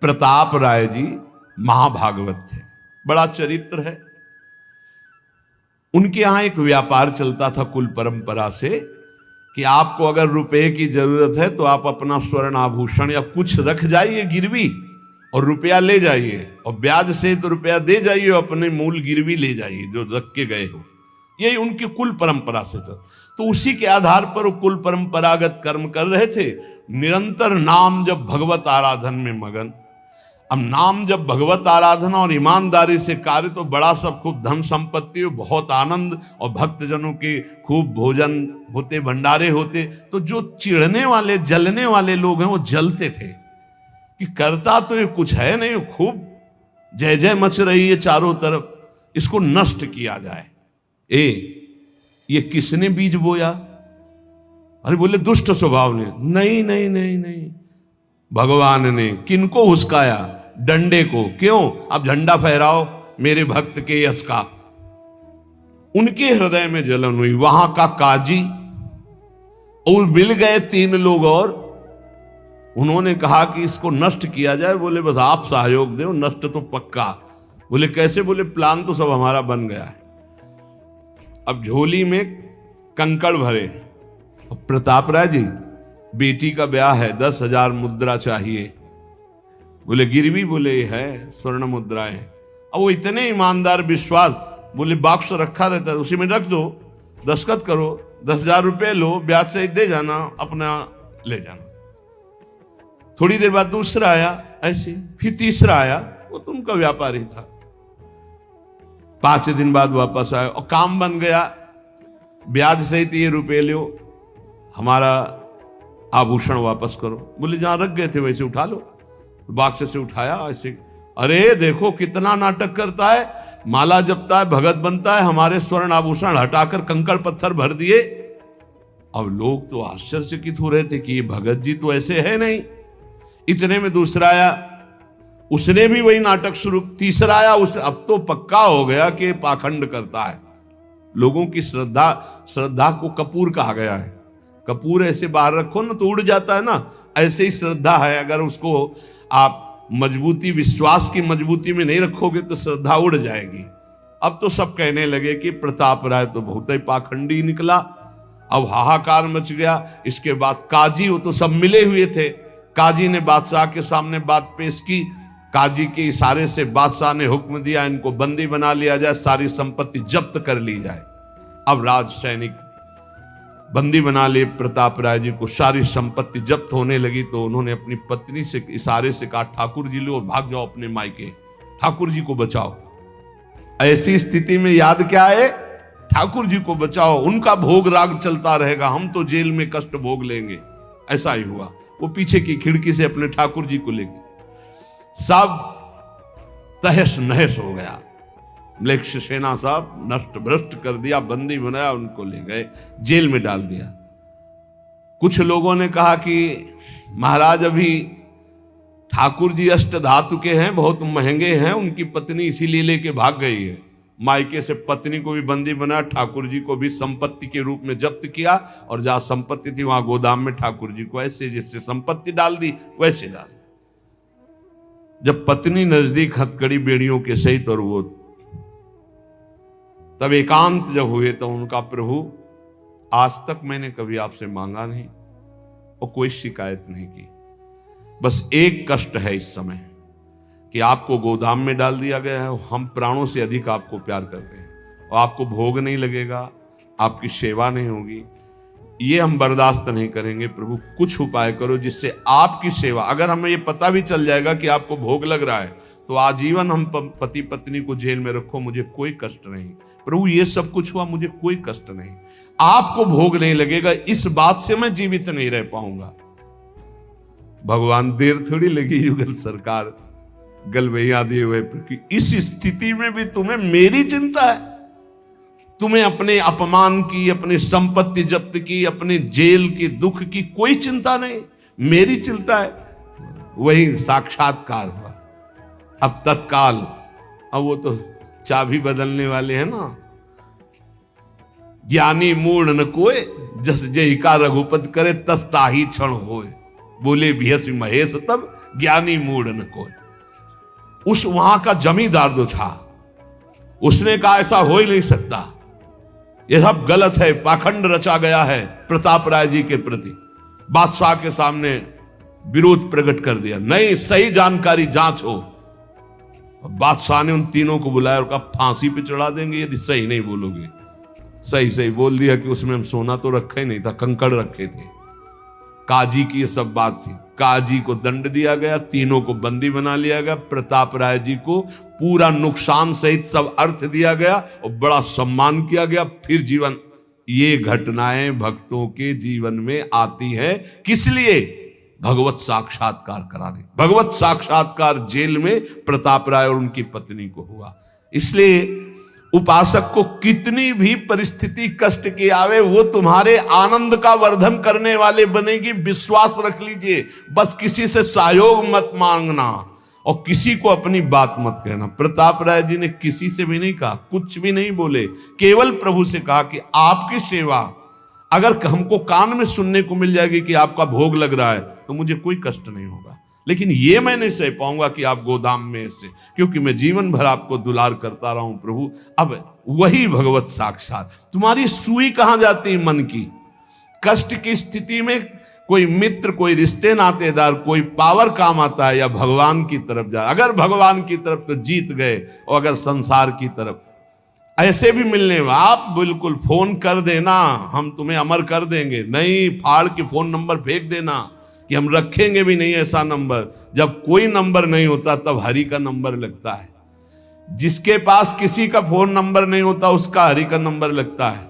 प्रताप राय जी महाभागवत थे, बड़ा चरित्र है। उनके यहां एक व्यापार चलता था कुल परंपरा से कि आपको अगर रुपए की जरूरत है तो आप अपना स्वर्ण आभूषण या कुछ रख जाइए गिरवी और रुपया ले जाइए, और ब्याज से तो रुपया दे जाइए, अपने मूल गिरवी ले जाइए जो रख के गए हो। यही उनकी कुल परंपरा से था। तो उसी के आधार पर वो कुल परंपरागत कर्म कर रहे थे, निरंतर नाम जब भगवत आराधन में मगन। अब नाम जब भगवत आराधना और ईमानदारी से कार्य तो बड़ा सब खूब धन संपत्ति, बहुत आनंद और भक्तजनों के खूब भोजन होते, भंडारे होते। तो जो चिढ़ने वाले जलने वाले लोग हैं वो जलते थे कि करता तो ये कुछ है नहीं, खूब जय जय मच रही है चारों तरफ, इसको नष्ट किया जाए। ये किसने बीज बोया? अरे बोले दुष्ट स्वभाव ने। नहीं नहीं नहीं नहीं, भगवान ने। किनको हुस्काया? डंडे को। क्यों? अब झंडा फहराओ मेरे भक्त के यश का। उनके हृदय में जलन हुई। वहां का काजी और मिल गए 3 लोग और उन्होंने कहा कि इसको नष्ट किया जाए। बोले बस आप सहयोग दो, नष्ट तो पक्का। बोले कैसे? बोले प्लान तो सब हमारा बन गया है। अब झोली में कंकड़ भरे। प्रताप राय जी, बेटी का ब्याह है, 10,000 मुद्रा चाहिए। बोले गिरवी? बोले है स्वर्ण मुद्राएं। अब वो इतने ईमानदार विश्वास, बोले बॉक्स रखा रहता है उसी में रख दो, दस्तखत करो, 10,000 रुपए लो, ब्याज से दे जाना, अपना ले जाना। थोड़ी देर बाद दूसरा आया ऐसे, फिर तीसरा आया, वो तो उनका व्यापारी था। 5 दिन बाद वापस आया और काम बन गया, ब्याज सहित ये रुपए लो, हमारा आभूषण वापस करो। बोले जहां रख गए थे वैसे उठा लो। बाक्स से उठाया ऐसे। अरे देखो कितना नाटक करता है, माला जपता है, भगत बनता है, हमारे स्वर्ण आभूषण हटाकर कंकड़ पत्थर भर दिए। अब लोग तो आश्चर्यचकित हो रहे थे कि ये भगत जी तो ऐसे है नहीं। इतने में दूसरा आया, उसने भी वही नाटक शुरू। तीसरा आया, उस अब तो पक्का हो गया कि पाखंड करता है। लोगों की श्रद्धा को कपूर कहा गया है। कपूर ऐसे बाहर रखो ना तो उड़ जाता है ना, ऐसे ही श्रद्धा है। अगर उसको आप मजबूती, विश्वास की मजबूती में नहीं रखोगे तो श्रद्धा उड़ जाएगी। अब तो सब कहने लगे कि प्रताप राय तो बहुत ही पाखंडी निकला। अब हाहाकार मच गया। इसके बाद काजी, वो तो सब मिले हुए थे, काजी ने बादशाह के सामने बात पेश की। काजी के इशारे से बादशाह ने हुक्म दिया इनको बंदी बना लिया जाए, सारी संपत्ति जब्त कर ली जाए। अब राज सैनिक बंदी बना लिए प्रताप राय जी को, सारी संपत्ति जब्त होने लगी। तो उन्होंने अपनी पत्नी से इशारे से कहा ठाकुर जी लो और भाग जाओ अपने मायके, ठाकुर जी को बचाओ। ऐसी स्थिति में याद क्या है? ठाकुर जी को बचाओ, उनका भोग राग चलता रहेगा, हम तो जेल में कष्ट भोग लेंगे। ऐसा ही हुआ। वो पीछे की खिड़की से अपने ठाकुर जी को लेके सब तहस नहस हो गया। म्लेच्छ सेना साहब नष्ट भ्रष्ट कर दिया, बंदी बनाया, उनको ले गए, जेल में डाल दिया। कुछ लोगों ने कहा कि महाराज अभी ठाकुर जी अष्ट धातु के हैं, बहुत महंगे हैं, उनकी पत्नी इसीलिए लेके भाग गई है। मायके से पत्नी को भी बंदी बनाया, ठाकुर जी को भी संपत्ति के रूप में जब्त किया, और जहां संपत्ति थी वहां गोदाम में ठाकुर जी को ऐसे जिससे संपत्ति डाल दी वैसे डाल। जब पत्नी नजदीक हथकड़ी बेड़ियों के सहित, और वो तब एकांत जब हुए तो उनका प्रभु आज तक मैंने कभी आपसे मांगा नहीं और कोई शिकायत नहीं की, बस एक कष्ट है इस समय कि आपको गोदाम में डाल दिया गया है। हम प्राणों से अधिक आपको प्यार करते हैं और आपको भोग नहीं लगेगा, आपकी सेवा नहीं होगी, ये हम बर्दाश्त नहीं करेंगे। प्रभु कुछ उपाय करो जिससे आपकी सेवा, अगर हमें ये पता भी चल जाएगा कि आपको भोग लग रहा है तो आजीवन हम पति पत्नी को जेल में रखो, मुझे कोई कष्ट नहीं। प्रभु ये सब कुछ हुआ, मुझे कोई कष्ट नहीं, आपको भोग नहीं लगेगा, इस बात से मैं जीवित नहीं रह पाऊंगा। भगवान देर थोड़ी लगी युगल सरकार गलवैया दिए हुए, इस स्थिति में भी तुम्हें मेरी चिंता है? तुम्हें अपने अपमान की, अपनी संपत्ति जब्त की, अपने जेल की दुख की कोई चिंता नहीं, मेरी चिंता है। वही साक्षात्कार हुआ। अब तत्काल, अब वो तो चाबी बदलने वाले हैं ना, ज्ञानी मूढ़ न कोय, जस जय का रघुपत करे तस ताही क्षण होए। बोले बिहस महेश तब ज्ञानी मूढ़ न कोई। उस वहां का जमींदार जो था उसने कहा ऐसा हो ही नहीं सकता, यह सब गलत है, पाखंड रचा गया है प्रताप राय जी के प्रति। बादशाह के सामने विरोध प्रकट कर दिया, नहीं सही जानकारी जांच हो। बादशाह ने उन तीनों को बुलाया और कहा फांसी पे चढ़ा देंगे यदि सही नहीं बोलोगे। सही सही बोल दिया कि उसमें हम सोना तो रखे ही नहीं था, कंकड़ रखे थे। काजी की ये सब बात थी। काजी को दंड दिया गया, तीनों को बंदी बना लिया गया, प्रताप राय जी को पूरा नुकसान सहित सब अर्थ दिया गया और बड़ा सम्मान किया गया। फिर जीवन, ये घटनाएं भक्तों के जीवन में आती है किस लिए? भगवत साक्षात्कार कराने। भगवत साक्षात्कार जेल में प्रताप राय और उनकी पत्नी को हुआ। इसलिए उपासक को कितनी भी परिस्थिति कष्ट की आवे, वो तुम्हारे आनंद का वर्धन करने वाले बनेगी, विश्वास रख लीजिए। बस किसी से सहयोग मत मांगना और किसी को अपनी बात मत कहना। प्रताप राय जी ने किसी से भी नहीं कहा, कुछ भी नहीं बोले, केवल प्रभु से कहा कि आपकी सेवा अगर हमको कान में सुनने को मिल जाएगी कि आपका भोग लग रहा है तो मुझे कोई कष्ट नहीं होगा, लेकिन ये मैं नहीं सह पाऊंगा कि आप गोदाम में ऐसे, क्योंकि मैं जीवन भर आपको दुलार करता रहा हूं प्रभु। अब वही भगवत साक्षात। तुम्हारी सुई कहां जाती है? मन की। कष्ट की स्थिति में कोई मित्र, कोई रिश्ते नातेदार, कोई पावर काम आता है या भगवान की तरफ जा? अगर भगवान की तरफ तो जीत गए, और अगर संसार की तरफ ऐसे भी मिलने में आप बिल्कुल फोन कर देना, हम तुम्हें अमर कर देंगे, नहीं फाड़ के फोन नंबर फेंक देना कि हम रखेंगे भी नहीं ऐसा नंबर। जब कोई नंबर नहीं होता तब हरि का नंबर लगता है। जिसके पास किसी का फोन नंबर नहीं होता उसका हरि का नंबर लगता है।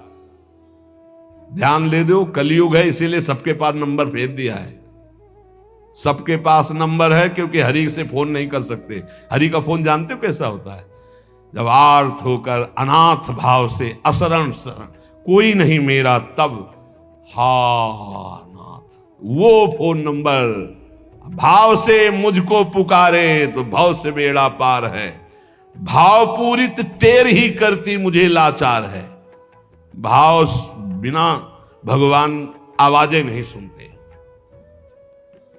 ध्यान ले दो, कलयुग है इसीलिए सबके पास नंबर भेज दिया है। सबके पास नंबर है क्योंकि हरि से फोन नहीं कर सकते। हरि का फोन जानते हो कैसा होता है? जब आर्थ होकर अनाथ भाव से असरण शरण कोई नहीं मेरा, तब हा नाथ, वो फोन नंबर भाव से मुझको पुकारे तो भाव से बेड़ा पार है। भाव पूरित टेर ही करती मुझे लाचार है। भाव बिना भगवान आवाजें नहीं सुनते।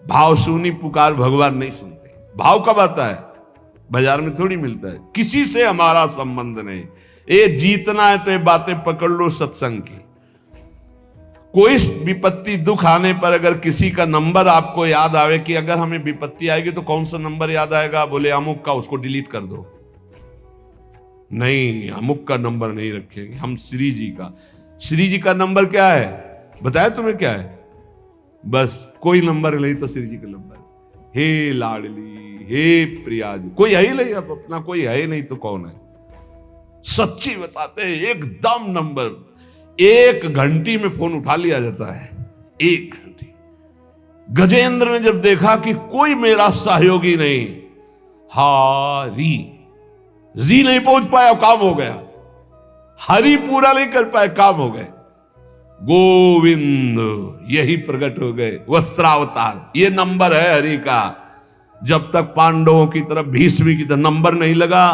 भाव सुनी पुकार भगवान नहीं सुनते। भाव कब आता है? बाजार में थोड़ी मिलता है। किसी से हमारा संबंध नहीं। ये जीतना है तो ये बातें पकड़ लो सत्संग की। कोई विपत्ति दुख आने पर अगर किसी का नंबर आपको याद आवे कि अगर हमें विपत्ति आएगी तो कौन सा नंबर याद आएगा? बोले अमुक का, उसको डिलीट कर दो। नहीं, अमुक का नंबर नहीं रखेंगे हम, श्री जी का। श्री जी का नंबर क्या है बताया तुम्हें? क्या है? बस कोई नंबर नहीं तो श्री जी का नंबर, हे लाडली, हे प्रिया जी। कोई है ही नहीं, अब अपना कोई है ही नहीं तो कौन है? सच्ची बताते हैं, एकदम नंबर 1 घंटी में फोन उठा लिया जाता है। 1 घंटी। गजेंद्र ने जब देखा कि कोई मेरा सहयोगी नहीं, हारी री नहीं पहुंच पाया, काम हो गया। हरि पूरा नहीं कर पाए, काम हो गए। गोविंद यही प्रकट हो गए, वस्त्रावतार। ये नंबर है हरि का। जब तक पांडवों की तरफ, भीष्म की तरफ नंबर नहीं लगा,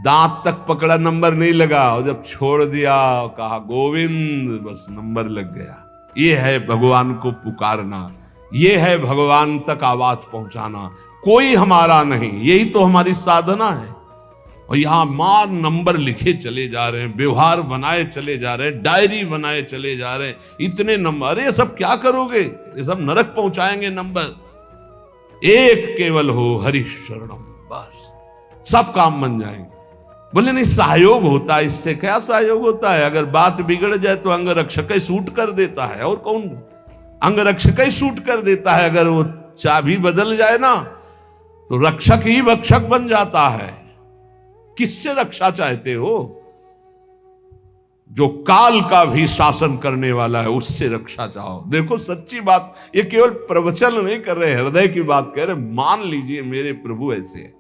दांत तक पकड़ा नंबर नहीं लगा, और जब छोड़ दिया कहा गोविंद, बस नंबर लग गया। ये है भगवान को पुकारना, ये है भगवान तक आवाज पहुंचाना। कोई हमारा नहीं, यही तो हमारी साधना है। और यहां मार नंबर लिखे चले जा रहे हैं, व्यवहार बनाए चले जा रहे हैं, डायरी बनाए चले जा रहे हैं। इतने नंबर, अरे सब क्या करोगे? ये सब नरक पहुंचाएंगे नंबर। एक केवल हो हरि शरणम, बस सब काम बन जाएंगे। बोले नहीं, सहयोग होता है। इससे क्या सहयोग होता है? अगर बात बिगड़ जाए तो अंग रक्षक ही सूट कर देता है। और कौन? अंग रक्षक ही सूट कर देता है। अगर वो चाबी बदल जाए ना तो रक्षक ही भक्षक बन जाता है। किससे रक्षा चाहते हो? जो काल का भी शासन करने वाला है उससे रक्षा चाहो। देखो सच्ची बात, ये केवल प्रवचन नहीं कर रहे, हृदय की बात कह रहे। मान लीजिए मेरे प्रभु ऐसे है,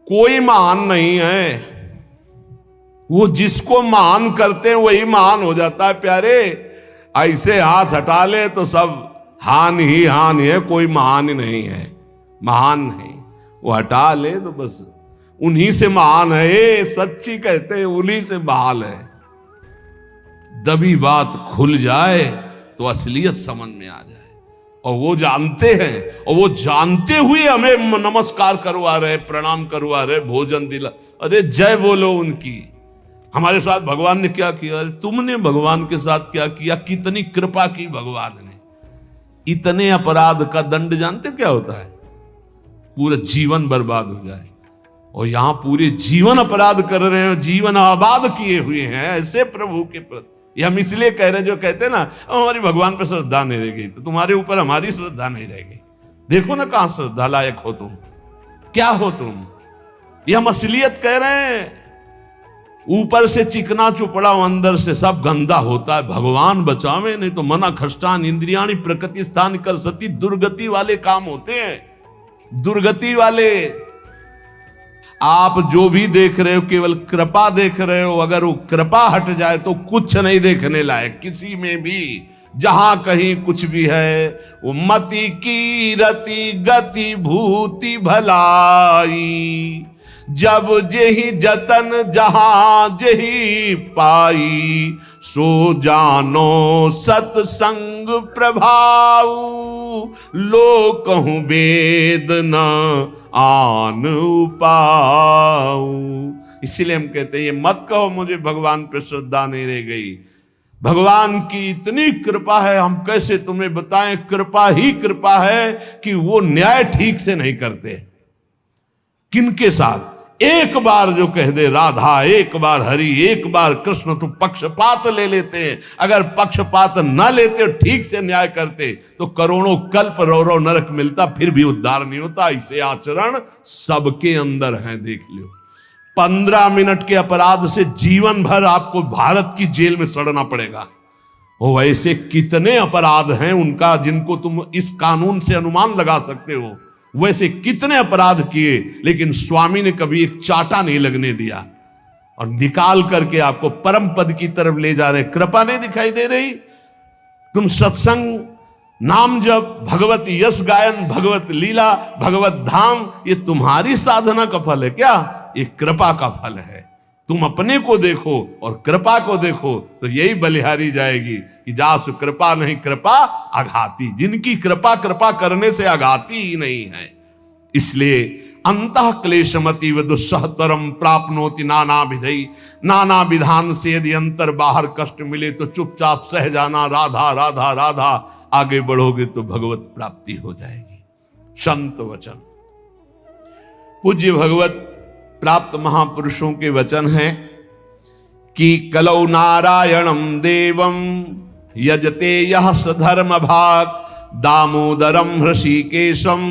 कोई महान नहीं है। वो जिसको महान करते हैं वही महान हो जाता है प्यारे। ऐसे हाथ हटा ले तो सब हान ही हान है, कोई महान ही नहीं है। महान नहीं, वो हटा ले तो बस उन्हीं से महान है। सच्ची कहते हैं उन्हीं से बहाल है। दबी बात खुल जाए तो असलियत समझ में आ जाए। और वो जानते हैं, और वो जानते हुए हमें नमस्कार करवा रहे, प्रणाम करवा रहे, भोजन दिला। अरे जय बोलो उनकी। हमारे साथ भगवान ने क्या किया? अरे तुमने भगवान के साथ क्या किया? कितनी कृपा की भगवान ने। इतने अपराध का दंड जानते क्या होता है? पूरा जीवन बर्बाद हो जाए। और यहां पूरे जीवन अपराध कर रहे हैं, जीवन आबाद किए हुए हैं ऐसे प्रभु के प्रति। ये हम इसलिए कह रहे हैं, जो कहते हैं ना हमारी भगवान पर श्रद्धा नहीं रह गई, तो तुम्हारे ऊपर हमारी श्रद्धा नहीं रह गई। देखो ना कहां श्रद्धा लायक हो तुम, क्या हो तुम। ये हम असलियत कह रहे हैं। ऊपर से चिकना चुपड़ा, अंदर से सब गंदा होता है। भगवान बचावे, नहीं तो मना खष्टान इंद्रियाणी प्रकृति स्थान कर सती। दुर्गति वाले काम होते हैं, दुर्गति वाले। आप जो भी देख रहे हो केवल कृपा देख रहे हो। अगर वो कृपा हट जाए तो कुछ नहीं देखने लायक किसी में भी। जहां कहीं कुछ भी है वो मति की रति गति भूति भलाई। जब जेहि जतन जहां जेहि पाई। सो जानो सत्संग प्रभाव। लोक कहूं वेद न आन उपाऊ। इसीलिए हम कहते हैं ये मत कहो मुझे भगवान पे श्रद्धा नहीं रह गई। भगवान की इतनी कृपा है, हम कैसे तुम्हें बताएं। कृपा ही कृपा है कि वो न्याय ठीक से नहीं करते। किनके साथ? एक बार जो कह दे राधा, एक बार हरि, एक बार कृष्ण, तो पक्षपात ले लेते हैं। अगर पक्षपात न लेते और ठीक से न्याय करते तो करोड़ों कल्प रो नरक मिलता, फिर भी उद्धार नहीं होता। इसे आचरण सबके अंदर है, देख लो। 15 मिनट के अपराध से जीवन भर आपको भारत की जेल में सड़ना पड़ेगा। वो ऐसे कितने अपराध हैं उनका जिनको तुम इस कानून से अनुमान लगा सकते हो। वैसे कितने अपराध किए, लेकिन स्वामी ने कभी एक चाटा नहीं लगने दिया और निकाल करके आपको परम पद की तरफ ले जा रहे। कृपा नहीं दिखाई दे रही? तुम सत्संग, नाम जप, भगवत यश गायन, भगवत लीला, भगवत धाम, ये तुम्हारी साधना का फल है क्या? ये कृपा का फल है। तुम अपने को देखो और कृपा को देखो तो यही बलिहारी जाएगी कि जासु कृपा नहीं कृपा आघाती। जिनकी कृपा कृपा करने से आघाती ही नहीं है। इसलिए अंतः क्लेशमति व दुस्सहतरम प्राप्नोति नाना विधि। नाना विधान से यदि अंतर बाहर कष्ट मिले तो चुपचाप सह जाना। राधा राधा राधा, आगे बढ़ोगे तो भगवत प्राप्ति हो जाएगी। संत वचन, पूज्य भगवत प्राप्त महापुरुषों के वचन हैं कि कलौ नारायणम देवम यजते यह सधर्म भाग। दामोदरम ऋषिकेशम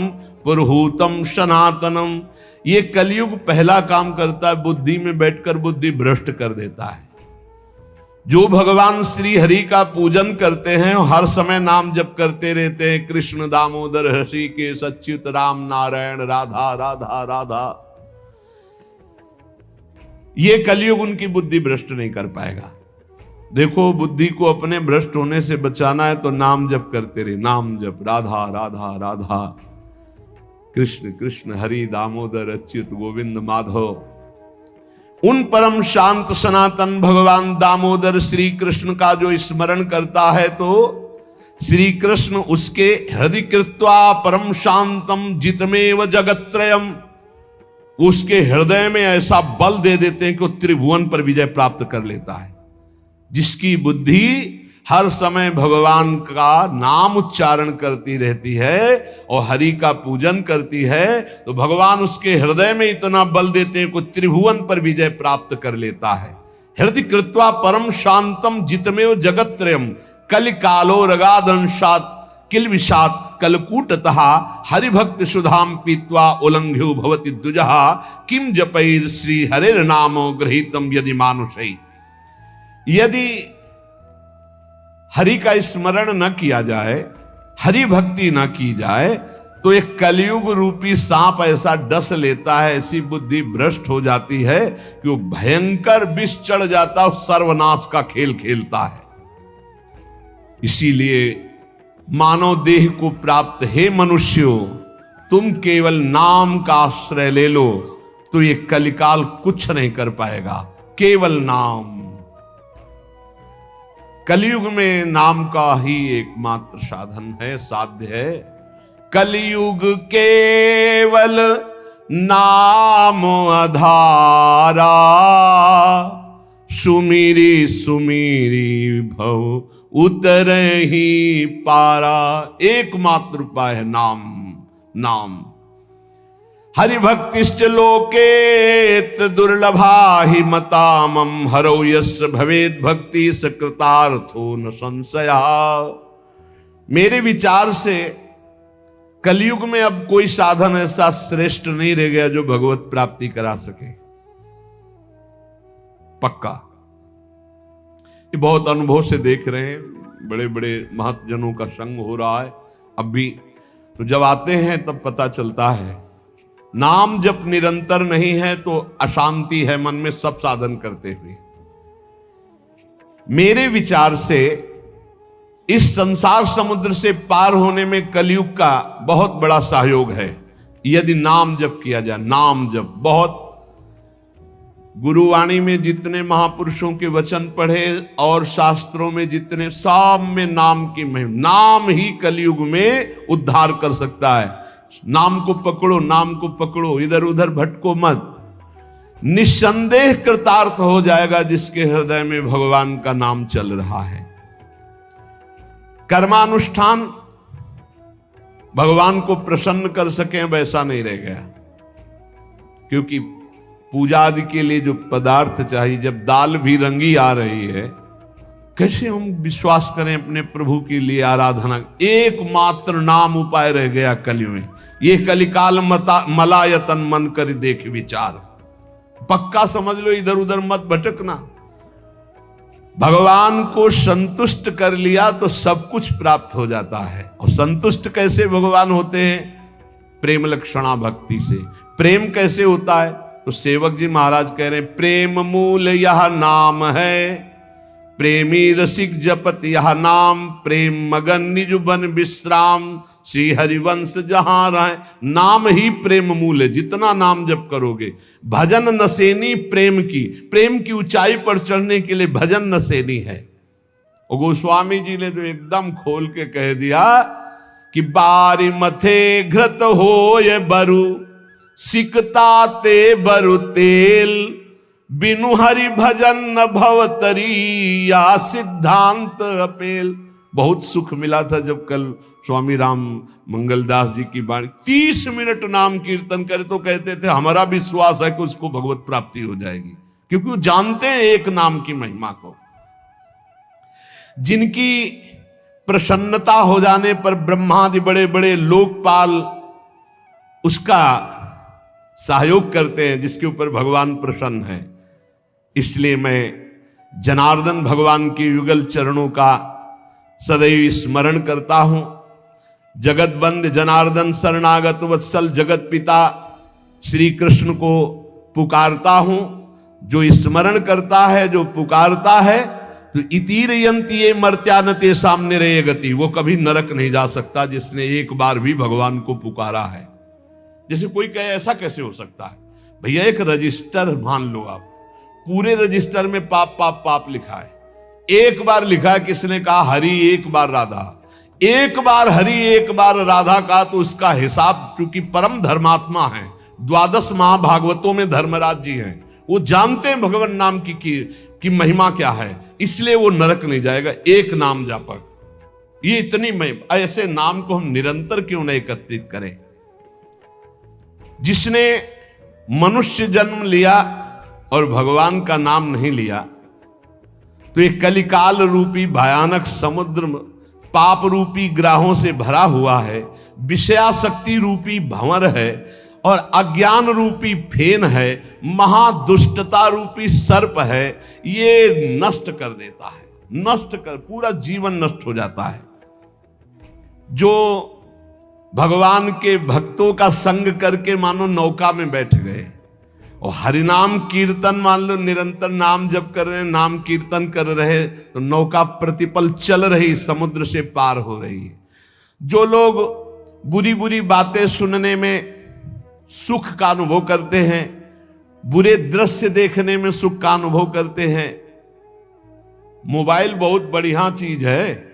पुरुहूतम सनातनम। ये कलयुग पहला काम करता है, बुद्धि में बैठकर बुद्धि भ्रष्ट कर देता है। जो भगवान श्री हरि का पूजन करते हैं, हर समय नाम जप करते रहते हैं, कृष्ण दामोदर ऋषिकेश अच्युत राम नारायण राधा राधा राधा। ये कलयुग उनकी बुद्धि भ्रष्ट नहीं कर पाएगा। देखो, बुद्धि को अपने भ्रष्ट होने से बचाना है तो नाम जप करते रहे। नाम जप, राधा राधा राधा, कृष्ण कृष्ण, हरि दामोदर अच्युत गोविंद माधव। उन परम शांत सनातन भगवान दामोदर श्री कृष्ण का जो स्मरण करता है तो श्री कृष्ण उसके हृदय कृत्वा परम शांतम जितमेव जगत्त्रयम। उसके हृदय में ऐसा बल दे देते हैं कि वो त्रिभुवन पर विजय प्राप्त कर लेता है। जिसकी बुद्धि हर समय भगवान का नाम उच्चारण करती रहती है और हरि का पूजन करती है, तो भगवान उसके हृदय में इतना बल देते हैं कि त्रिभुवन पर विजय प्राप्त कर लेता है। हृदय कृत्वा परम शांतम जितमेव जगत्त्रयम कलिकालो रगादंशात किल विषात कलकूटतः हरिभक्त सुधाम पीत्वा उल्लंघ्यो भवति द्विजः किम जपैर श्री हरेर नामो गृहीतम यदि मानुषै। यदि हरि का स्मरण न किया जाए, हरि भक्ति न की जाए, तो एक कलयुग रूपी सांप ऐसा डस लेता है, ऐसी बुद्धि भ्रष्ट हो जाती है कि वो भयंकर विष चढ़ जाता है, सर्वनाश का खेल खेलता है। इसीलिए मानव देह को प्राप्त हे मनुष्यों, तुम केवल नाम का आश्रय ले लो तो ये कलिकाल कुछ नहीं कर पाएगा। केवल नाम, कलयुग में नाम का ही एकमात्र साधन है, साध्य है। कलयुग केवल नाम आधारा, सुमिरी सुमिरी भव उतरहि पारा। एकमात्र उपाय है नाम, नाम। हरिभक्तिश्च लोकेत दुर्लभा हि मतामम, हरौ यस्य भवेद भक्ति सकृतार्थो न संशया। मेरे विचार से कलयुग में अब कोई साधन ऐसा श्रेष्ठ नहीं रह गया जो भगवत प्राप्ति करा सके, पक्का। ये बहुत अनुभव से देख रहे हैं, बड़े बड़े महत्जनों का संग हो रहा है अब भी। तो जब आते हैं तब पता चलता है नाम जब निरंतर नहीं है तो अशांति है मन में, सब साधन करते हुए। मेरे विचार से इस संसार समुद्र से पार होने में कलयुग का बहुत बड़ा सहयोग है यदि नाम जप किया जाए। नाम जप बहुत, गुरुवाणी में जितने महापुरुषों के वचन पढ़े और शास्त्रों में जितने, सब में नाम की महिमा। नाम ही कलयुग में उद्धार कर सकता है। नाम को पकड़ो, नाम को पकड़ो, इधर उधर भटको मत। निस्संदेह कृतार्थ हो जाएगा जिसके हृदय में भगवान का नाम चल रहा है। कर्मानुष्ठान भगवान को प्रसन्न कर सके वैसा नहीं रह गया, क्योंकि पूजा आदि के लिए जो पदार्थ चाहिए, जब दाल भी रंगी आ रही है, कैसे हम विश्वास करें अपने प्रभु के लिए आराधना। एकमात्र नाम उपाय रह गया कलयुग में। ये कलिकाल मलायतन मन कर देख विचार, पक्का समझ लो, इधर उधर मत भटकना। भगवान को संतुष्ट कर लिया तो सब कुछ प्राप्त हो जाता है। और संतुष्ट कैसे भगवान होते हैं? प्रेम लक्षणा भक्ति से। प्रेम कैसे होता है? तो सेवक जी महाराज कह रहे हैं, प्रेम मूल यह नाम है, प्रेमी रसिक जपत यह नाम, प्रेम मगन निज बन विश्राम, श्री हरिवंश जहां रहे। नाम ही प्रेम मूल है। जितना नाम जप करोगे, भजन नसेनी प्रेम की, प्रेम की ऊंचाई पर चढ़ने के लिए भजन नसेनी है। और गोस्वामी जी ने तो एकदम खोल के कह दिया कि बारी मथे घृत हो ये बरु, सिकता ते बरु तेल, बिनु हरि भजन न भवतरी, या सिद्धांत अपेल। बहुत सुख मिला था जब कल स्वामी राम मंगलदास जी की बाणी 30 मिनट नाम कीर्तन करे तो कहते थे हमारा विश्वास है कि उसको भगवत प्राप्ति हो जाएगी, क्योंकि वो जानते हैं एक नाम की महिमा को। जिनकी प्रसन्नता हो जाने पर ब्रह्मादि बड़े बड़े लोकपाल उसका सहयोग करते हैं, जिसके ऊपर भगवान प्रसन्न है। इसलिए मैं जनार्दन भगवान के युगल चरणों का सदैव स्मरण करता हूं। जगत बंद जनार्दन शरणागत वत्सल जगत पिता श्री कृष्ण को पुकारता हूं। जो स्मरण करता है, जो पुकारता है, तो इतीर यंती ये मर्त्यानते सामने रहे गति, वो कभी नरक नहीं जा सकता जिसने एक बार भी भगवान को पुकारा है। जैसे कोई कहे ऐसा कैसे हो सकता है? भैया एक रजिस्टर मान लो आप, पूरे रजिस्टर में पाप पाप पाप लिखा है। एक बार लिखा है, किसने कहा हरि एक बार राधा, एक बार हरि एक बार राधा का, तो उसका हिसाब, चूंकि परम धर्मात्मा है, 12 महाभागवतों में धर्मराज जी हैं, वो जानते हैं भगवान नाम की महिमा क्या है, इसलिए वो नरक नहीं जाएगा। एक नाम जापक, ये इतनी महिमा। ऐसे नाम को हम निरंतर क्यों नहीं एकत्रित करें? जिसने मनुष्य जन्म लिया और भगवान का नाम नहीं लिया, तो एक कलिकाल रूपी भयानक समुद्र पाप रूपी ग्राहों से भरा हुआ है, विषयाशक्ति रूपी भंवर है, और अज्ञान रूपी फेन है, महादुष्टता रूपी सर्प है। ये नष्ट कर देता है, नष्ट कर, पूरा जीवन नष्ट हो जाता है। जो भगवान के भक्तों का संग करके मानो नौका में बैठ गए, और हरिनाम कीर्तन मान लो निरंतर नाम जप कर रहे, नाम कीर्तन कर रहे, तो नौका प्रतिपल चल रही, समुद्र से पार हो रही है। जो लोग बुरी बुरी बातें सुनने में सुख का अनुभव करते हैं, बुरे दृश्य देखने में सुख का अनुभव करते हैं, मोबाइल बहुत बढ़िया चीज है।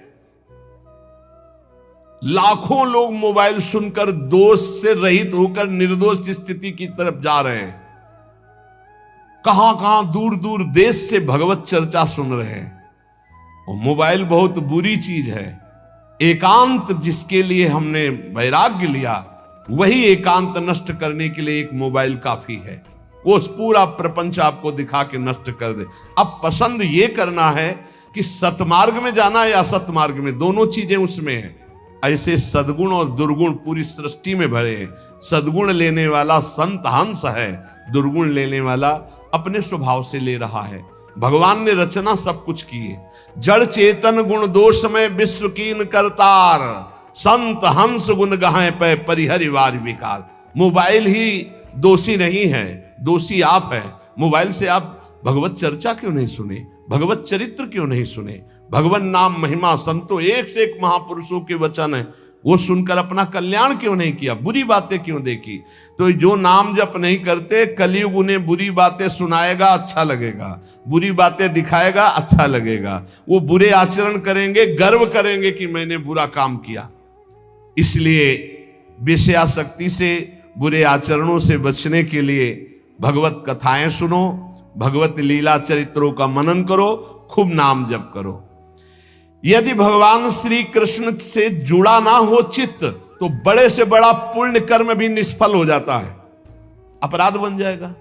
लाखों लोग मोबाइल सुनकर दोष से रहित होकर निर्दोष स्थिति की तरफ जा रहे हैं। कहां कहां दूर दूर देश से भगवत चर्चा सुन रहे हैं। और मोबाइल बहुत बुरी चीज है। एकांत जिसके लिए हमने वैराग्य लिया, वही एकांत नष्ट करने के लिए एक मोबाइल काफी है। वो पूरा प्रपंच आपको दिखा के नष्ट कर दे। अब पसंद ये करना है कि सतमार्ग में जाना है या असतमार्ग में, दोनों चीजें उसमें हैं। ऐसे सद्गुण और दुर्गुण पूरी सृष्टि में भरे हैं। सद्गुण लेने वाला संत हंस है, दुर्गुण लेने वाला अपने स्वभाव से ले रहा है। भगवान ने रचना सब कुछ की है। जड़ चेतन गुण दोष में विश्व कीन करतार, संत हंस गुण गाएं पे परिहरिवार विकार। मोबाइल ही दोषी नहीं है, दोषी आप है। मोबाइल से आप भगवत चर्चा क्यों नहीं सुने, भगवत चरित्र क्यों नहीं सुने, भगवान नाम महिमा संतों एक से एक महापुरुषों के वचन है वो सुनकर अपना कल्याण क्यों नहीं किया, बुरी बातें क्यों देखी। तो जो नाम जप नहीं करते, कलयुग उन्हें बुरी बातें सुनाएगा, अच्छा लगेगा, बुरी बातें दिखाएगा, अच्छा लगेगा। वो बुरे आचरण करेंगे, गर्व करेंगे कि मैंने बुरा काम किया। इसलिए विषयासक्ति से, बुरे आचरणों से बचने के लिए भगवत कथाएं सुनो, भगवत लीला चरित्रों का मनन करो, खूब नाम जप करो। यदि भगवान श्री कृष्ण से जुड़ा ना हो चित्त, तो बड़े से बड़ा पुण्य कर्म भी निष्फल हो जाता है, अपराध बन जाएगा।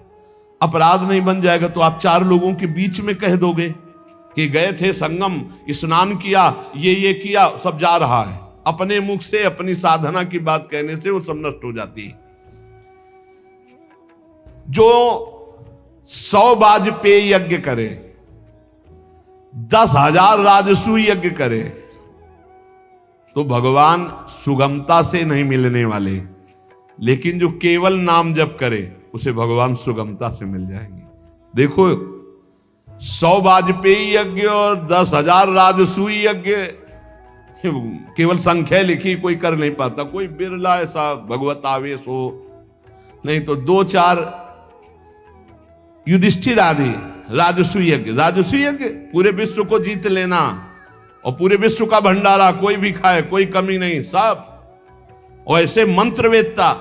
अपराध नहीं बन जाएगा तो आप चार लोगों के बीच में कह दोगे कि गए थे संगम, स्नान किया, ये किया, सब जा रहा है। अपने मुख से अपनी साधना की बात कहने से वो सब नष्ट हो जाती है। जो 100 वाजपेयी यज्ञ करे, 10,000 राजसूय यज्ञ करे, तो भगवान सुगमता से नहीं मिलने वाले। लेकिन जो केवल नाम जप करे, उसे भगवान सुगमता से मिल जाएंगे। देखो, 100 वाजपेयी यज्ञ और 10,000 राजसूय यज्ञ, केवल संख्या लिखी कोई कर नहीं पाता। कोई बिरला ऐसा भगवत आवेश हो, नहीं तो 2-4 युधिष्ठिर आदि राजसूय यज्ञ। राजसूय यज्ञ पूरे विश्व को जीत लेना और पूरे विश्व का भंडारा, कोई भी खाए, कोई कमी नहीं, सब। और ऐसे मंत्रवेत्ता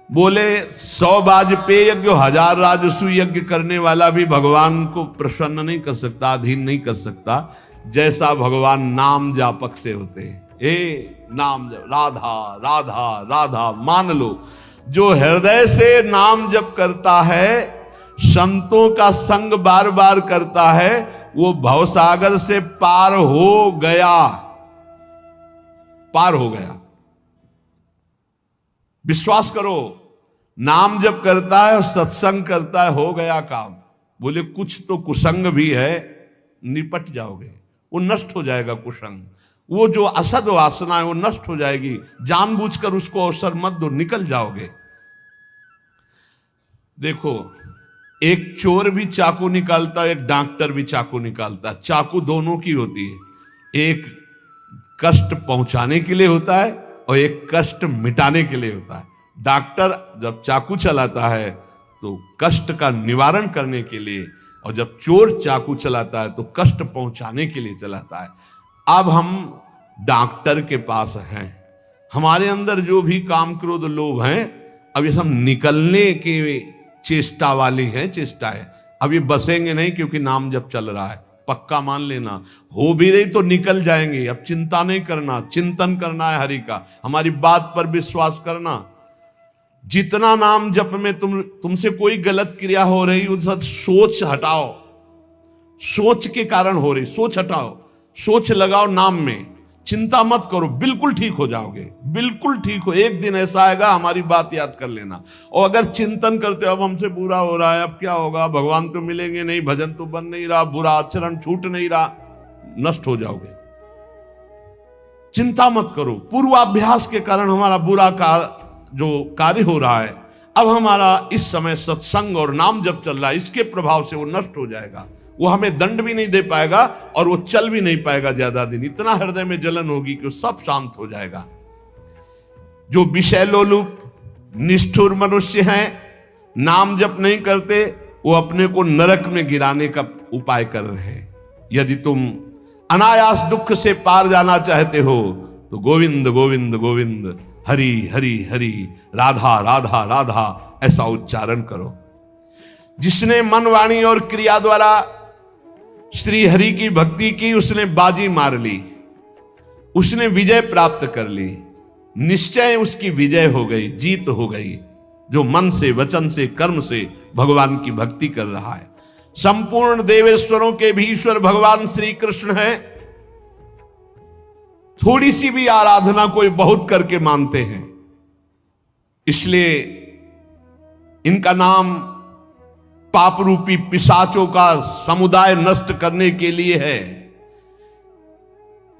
बोले 100 वाजपेयी यज्ञ, 1000 राजसूय यज्ञ करने वाला भी भगवान को प्रसन्न नहीं कर सकता, अधीन नहीं कर सकता, जैसा भगवान नाम जापक से होते हैं। नाम जप, राधा राधा राधा, मान लो जो हृदय से नाम जप करता है, संतों का संग बार बार करता है, वो भवसागर से पार हो गया, पार हो गया। विश्वास करो, नाम जप करता है और सत्संग करता है, हो गया काम। बोले कुछ तो कुसंग भी है, निपट जाओगे, वो नष्ट हो जाएगा कुसंग। वो जो असद वासना है वो नष्ट हो जाएगी। जानबूझकर उसको अवसर मत दो, निकल जाओगे। देखो, एक चोर भी चाकू निकालता है, एक डॉक्टर भी चाकू निकालता है। चाकू दोनों की होती है, एक कष्ट पहुंचाने के लिए होता है और एक कष्ट मिटाने के लिए होता है। डॉक्टर जब चाकू चलाता है तो कष्ट का निवारण करने के लिए, और जब चोर चाकू चलाता है तो कष्ट पहुंचाने के लिए चलाता है। अब हम डॉक्टर के पास हैं, हमारे अंदर जो भी काम क्रोध लोभ हैं, अब ये सब निकलने के चेष्टा वाली है, चेष्टा है। अब ये बसेंगे नहीं, क्योंकि नाम जब चल रहा है, पक्का मान लेना। हो भी रही तो निकल जाएंगे। अब चिंता नहीं करना, चिंतन करना है हरि का, हमारी बात पर विश्वास करना। जितना नाम जप में तुमसे कोई गलत क्रिया हो रही, उससे सोच हटाओ, सोच के कारण हो रही, सोच हटाओ, सोच लगाओ नाम में, चिंता मत करो, बिल्कुल ठीक हो जाओगे, बिल्कुल ठीक हो। एक दिन ऐसा आएगा, हमारी बात याद कर लेना। और अगर चिंतन करते हो अब हमसे बुरा हो रहा है, अब क्या होगा, भगवान तो मिलेंगे नहीं, भजन तो बन नहीं रहा, बुरा आचरण छूट नहीं रहा, नष्ट हो जाओगे। चिंता मत करो, पूर्वाभ्यास के कारण हमारा बुरा जो कार्य हो रहा है, अब हमारा इस समय सत्संग और नाम जब चल रहा है, इसके प्रभाव से वो नष्ट हो जाएगा। वो हमें दंड भी नहीं दे पाएगा और वो चल भी नहीं पाएगा ज्यादा दिन। इतना हृदय में जलन होगी कि वो सब शांत हो जाएगा। जो विषय लोलुप निष्ठुर मनुष्य हैं, नाम जप नहीं करते, वो अपने को नरक में गिराने का उपाय कर रहे हैं। यदि तुम अनायास दुख से पार जाना चाहते हो तो गोविंद गोविंद गोविंद, हरि हरि हरि, राधा राधा राधा ऐसा उच्चारण करो। जिसने मन, वाणी और क्रिया द्वारा श्री हरि की भक्ति की, उसने बाजी मार ली, उसने विजय प्राप्त कर ली। निश्चय उसकी विजय हो गई, जीत हो गई, जो मन से, वचन से, कर्म से भगवान की भक्ति कर रहा है। संपूर्ण देवेश्वरों के भी ईश्वर भगवान श्री कृष्ण है। थोड़ी सी भी आराधना कोई बहुत करके मानते हैं, इसलिए इनका नाम पाप रूपी पिशाचों का समुदाय नष्ट करने के लिए है।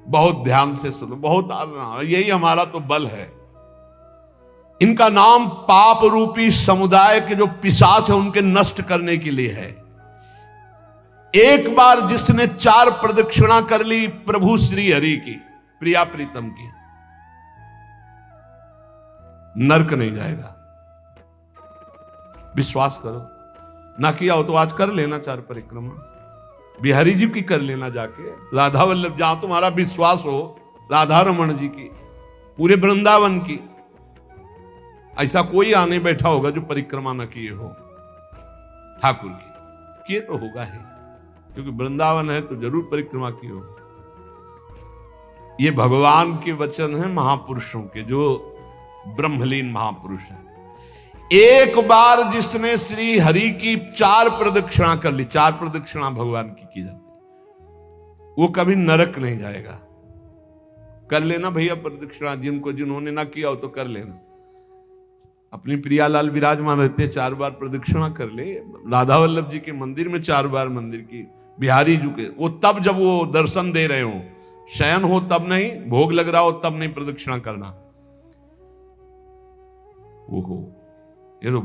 बहुत ध्यान से सुनो, बहुत यही हमारा तो बल है। इनका नाम पाप रूपी समुदाय के जो पिशाच है उनके नष्ट करने के लिए है। एक बार जिसने 4 प्रदक्षिणा कर ली प्रभु श्री हरि की, प्रिया प्रीतम की, नरक नहीं जाएगा। विश्वास करो, ना किया हो तो आज कर लेना 4 परिक्रमा, बिहारी जी की कर लेना जाके, राधा वल्लभ, जहां तुम्हारा विश्वास हो, राधा रमन जी की, पूरे वृंदावन की। ऐसा कोई आने बैठा होगा जो परिक्रमा न किए हो ठाकुर की, किए तो होगा ही, क्योंकि वृंदावन है तो जरूर परिक्रमा की हो। ये भगवान के वचन है महापुरुषों के, जो ब्रह्मलीन महापुरुष हैं। एक बार जिसने श्री हरि की 4 प्रदक्षिणा कर ली, 4 प्रदक्षिणा भगवान की जाती, वो कभी नरक नहीं जाएगा। कर लेना भैया प्रदक्षिणा, जिन्होंने ना किया हो तो कर लेना। अपनी प्रियालाल विराजमान रहते हैं, 4 बार प्रदक्षिणा कर ले। राधा वल्लभ जी के मंदिर में 4 बार मंदिर की, बिहारी जी के, वो तब जब वो दर्शन दे रहे हो, शयन हो तब नहीं, भोग लग रहा हो तब नहीं प्रदक्षिणा करना। ओहो, ये तो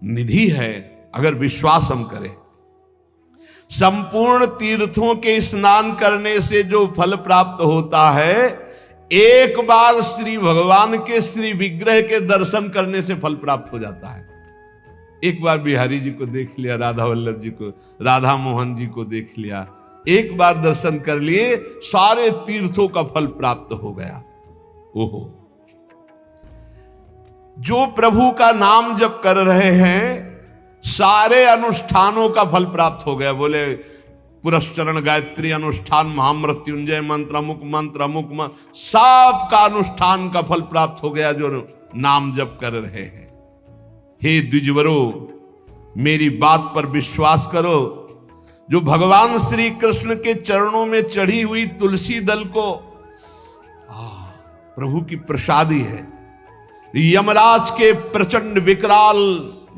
निधि है अगर विश्वास हम करें। संपूर्ण तीर्थों के स्नान करने से जो फल प्राप्त होता है, एक बार श्री भगवान के श्री विग्रह के दर्शन करने से फल प्राप्त हो जाता है। एक बार बिहारी जी को देख लिया, राधा वल्लभ जी को, राधा मोहन जी को देख लिया, एक बार दर्शन कर लिए, सारे तीर्थों का फल प्राप्त हो गया। ओहो, जो प्रभु का नाम जप कर रहे हैं, सारे अनुष्ठानों का फल प्राप्त हो गया। बोले पुरस्चरण, गायत्री अनुष्ठान, महामृत्युंजय मंत्र, अमुक मंत्र, अमुक मंत्र, सब का अनुष्ठान का फल प्राप्त हो गया जो नाम जप कर रहे हैं। हे द्विजवरो, मेरी बात पर विश्वास करो। जो भगवान श्री कृष्ण के चरणों में चढ़ी हुई तुलसी दल को प्रभु की प्रसादी है। यमराज के प्रचंड विकराल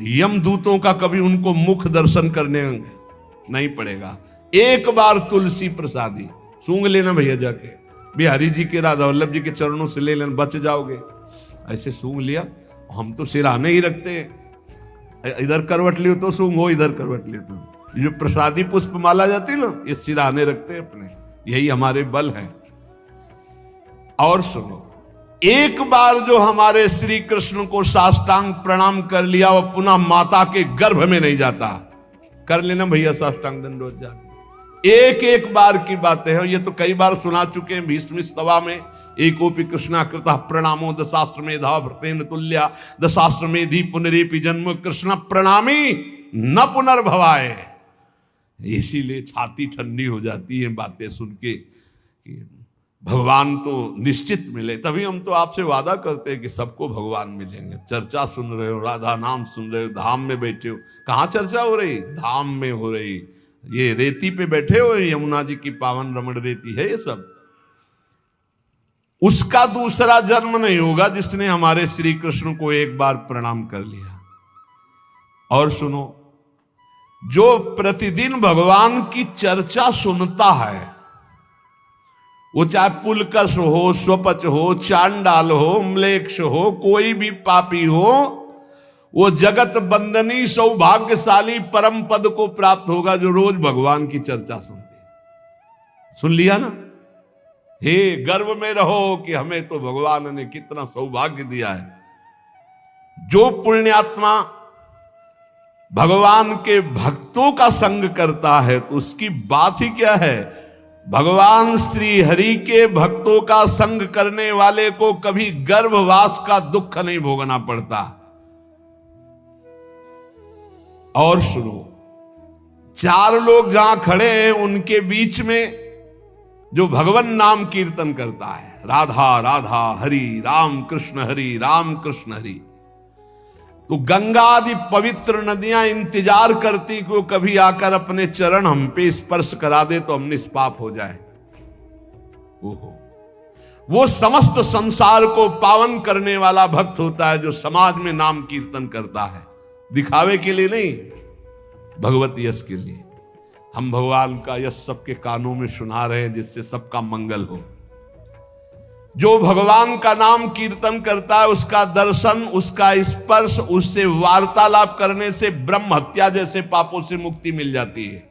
यमदूतों का कभी उनको मुख दर्शन करने नहीं पड़ेगा। एक बार तुलसी प्रसादी सूंघ लेना भैया, जाके बिहारी जी के, राधा वल्लभ जी के चरणों से ले लेना, बच जाओगे। ऐसे सूंघ लिया, हम तो सिराने ही रखते हैं, इधर करवट लियो तो सूंघो, इधर करवट लियो तो। जो प्रसादी पुष्प माला जाती है ना, ये सिराने रखते हैं अपने, यही हमारे बल है। और सुनो, एक बार जो हमारे श्री कृष्ण को साष्टांग प्रणाम कर लिया, वो पुनः माता के गर्भ में नहीं जाता। कर लेना भैया साष्टांग दंडवत जाके, एक बार की बातें हैं। ये तो कई बार सुना चुके हैं भीष्म स्तवा में। एकोपि कृष्णाकृतः प्रणामो दशाश्वमेधा भृतेन तुल्या, दशाश्वमेधि पुनरेपि जन्म कृष्ण प्रणामी न पुनर्भवाए। इसीलिए छाती ठंडी हो जाती है बातें सुन के कि भगवान तो निश्चित मिले। तभी हम तो आपसे वादा करते हैं कि सबको भगवान मिलेंगे। चर्चा सुन रहे हो, राधा नाम सुन रहे हो, धाम में बैठे हो। कहाँ चर्चा हो रही? धाम में हो रही। ये रेती पे बैठे हो, यमुना जी की पावन रमण रेती है ये सब। उसका दूसरा जन्म नहीं होगा जिसने हमारे श्री कृष्ण को एक बार प्रणाम कर लिया। और सुनो, जो प्रतिदिन भगवान की चर्चा सुनता है, वो चाहे पुलकस हो, स्वपच हो, चांडाल हो, म्लेच्छ हो, कोई भी पापी हो, वो जगत बंदनी सौभाग्यशाली परम पद को प्राप्त होगा जो रोज भगवान की चर्चा सुनते। सुन लिया ना? हे गर्व में रहो कि हमें तो भगवान ने कितना सौभाग्य दिया है। जो पुण्यात्मा भगवान के भक्तों का संग करता है तो उसकी बात ही क्या है। भगवान श्री हरि के भक्तों का संग करने वाले को कभी गर्भवास का दुख नहीं भोगना पड़ता। और सुनो, 4 लोग जहां खड़े हैं उनके बीच में जो भगवान नाम कीर्तन करता है, राधा राधा हरि राम कृष्ण हरि राम कृष्ण हरि, तो गंगा आदि पवित्र नदियां इंतजार करती कि वो कभी आकर अपने चरण हम पे स्पर्श करा दे तो हम निष्पाप हो जाए। ओहो, वो समस्त संसार को पावन करने वाला भक्त होता है जो समाज में नाम कीर्तन करता है, दिखावे के लिए नहीं, भगवत यश के लिए। हम भगवान का यश सबके कानों में सुना रहे हैं जिससे सबका मंगल हो। जो भगवान का नाम कीर्तन करता है उसका दर्शन, उसका स्पर्श, उससे वार्तालाप करने से ब्रह्म हत्या जैसे पापों से मुक्ति मिल जाती है।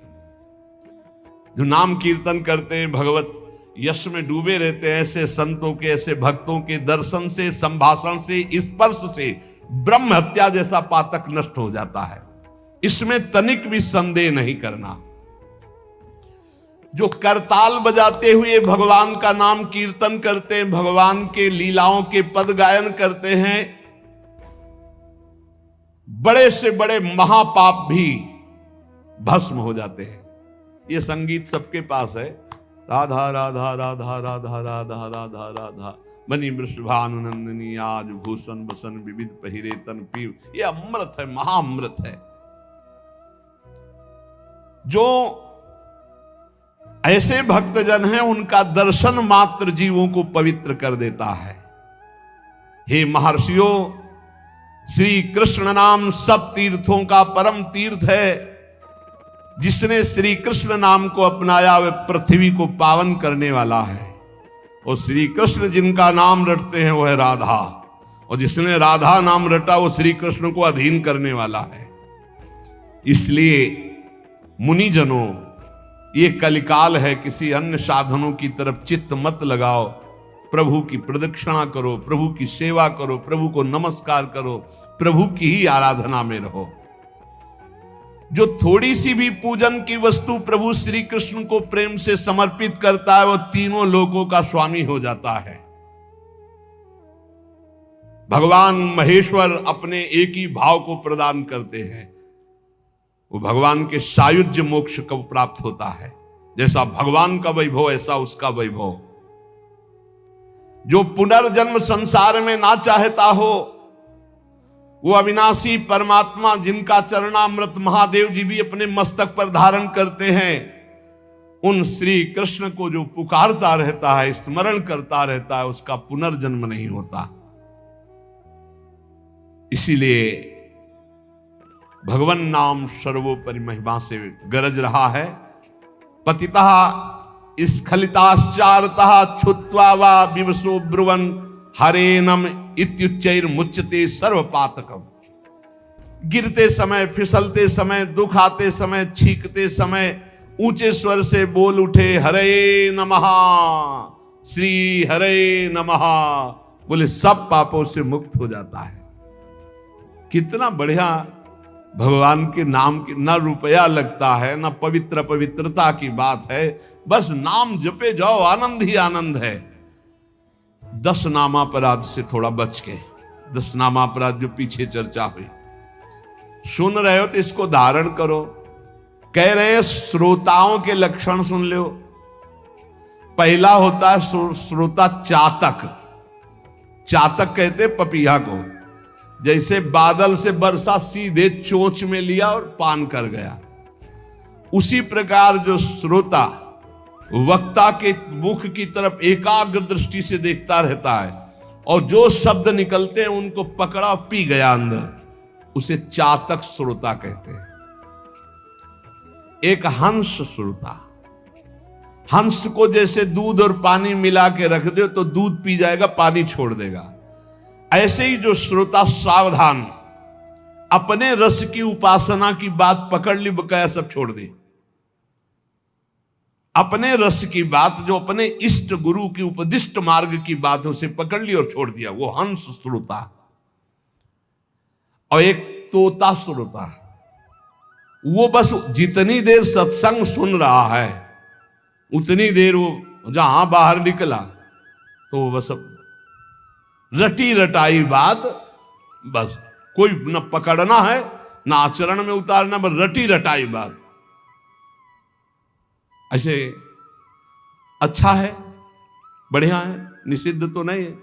जो नाम कीर्तन करते हैं, भगवत यश में डूबे रहते हैं, ऐसे संतों के, ऐसे भक्तों के दर्शन से, संभाषण से, स्पर्श से ब्रह्म हत्या जैसा पातक नष्ट हो जाता है। इसमें तनिक भी संदेह नहीं करना। जो करताल बजाते हुए भगवान का नाम कीर्तन करते हैं, भगवान के लीलाओं के पद गायन करते हैं, बड़े से बड़े महापाप भी भस्म हो जाते हैं। ये संगीत सबके पास है, राधा राधा राधा राधा राधा राधा राधा बनी वृषभानुनंदिनी आज भूषण बसन विविध पहिरे तन पीव। ये अमृत है, महाअमृत है। जो ऐसे भक्तजन हैं उनका दर्शन मात्र जीवों को पवित्र कर देता है। हे महर्षियों, श्री कृष्ण नाम सब तीर्थों का परम तीर्थ है। जिसने श्री कृष्ण नाम को अपनाया वह पृथ्वी को पावन करने वाला है। और श्री कृष्ण जिनका नाम रटते हैं वह है राधा, और जिसने राधा नाम रटा वो श्री कृष्ण को अधीन करने वाला है। इसलिए मुनिजनों, ये कलिकाल है, किसी अन्य साधनों की तरफ चित्त मत लगाओ। प्रभु की प्रदक्षिणा करो, प्रभु की सेवा करो, प्रभु को नमस्कार करो, प्रभु की ही आराधना में रहो। जो थोड़ी सी भी पूजन की वस्तु प्रभु श्री कृष्ण को प्रेम से समर्पित करता है वो तीनों लोकों का स्वामी हो जाता है। भगवान महेश्वर अपने एक ही भाव को प्रदान करते हैं, वो भगवान के सायुज्य मोक्ष को प्राप्त होता है। जैसा भगवान का वैभव ऐसा उसका वैभव। जो पुनर्जन्म संसार में ना चाहता हो वो अविनाशी परमात्मा जिनका चरणामृत महादेव जी भी अपने मस्तक पर धारण करते हैं, उन श्री कृष्ण को जो पुकारता रहता है, स्मरण करता रहता है, उसका पुनर्जन्म नहीं होता। इसीलिए भगवन नाम सर्वोपरि महिमा से गरज रहा है। पतितः स्खलिताश्चारतः छुत्वा वा विवशो ब्रुवन् हरेनम इत्युच्चैर्मुच्यते सर्वपातकम। गिरते समय, फिसलते समय, दुख आते समय, छींकते समय ऊंचे स्वर से बोल उठे हरे नमः, श्री हरे नमः, बोले सब पापों से मुक्त हो जाता है। कितना बढ़िया भगवान के नाम की न रुपया लगता है, न पवित्रता की बात है, बस नाम जपे जाओ, आनंद ही आनंद है। 10 नामापराध से थोड़ा बच के, 10 नामापराध जो पीछे चर्चा हुई, सुन रहे हो तो इसको धारण करो। कह रहे हैं श्रोताओं के लक्षण सुन लो। पहला होता है श्रोता चातक। चातक कहते पपीहा को। जैसे बादल से वर्षा सीधे चोंच में लिया और पान कर गया, उसी प्रकार जो श्रोता वक्ता के मुख की तरफ एकाग्र दृष्टि से देखता रहता है और जो शब्द निकलते हैं उनको पकड़ा पी गया अंदर, उसे चातक श्रोता कहते हैं। एक हंस श्रोता, हंस को जैसे दूध और पानी मिला के रख दो तो दूध पी जाएगा, पानी छोड़ देगा। ऐसे ही जो श्रोता सावधान, अपने रस की उपासना की बात पकड़ ली, बकाया सब छोड़ दे। अपने रस की बात, जो अपने इष्ट गुरु की उपदिष्ट मार्ग की बात, उसे पकड़ ली और छोड़ दिया, वो हंस श्रोता। और एक तोता श्रोता। वो बस जितनी देर सत्संग सुन रहा है उतनी देर वो जहां बाहर निकला तो वो बस रटी रटाई बात, बस कोई न पकड़ना है ना आचरण में उतारना, बस रटी रटाई बात। ऐसे अच्छा है, बढ़िया है, निषिद्ध तो नहीं है।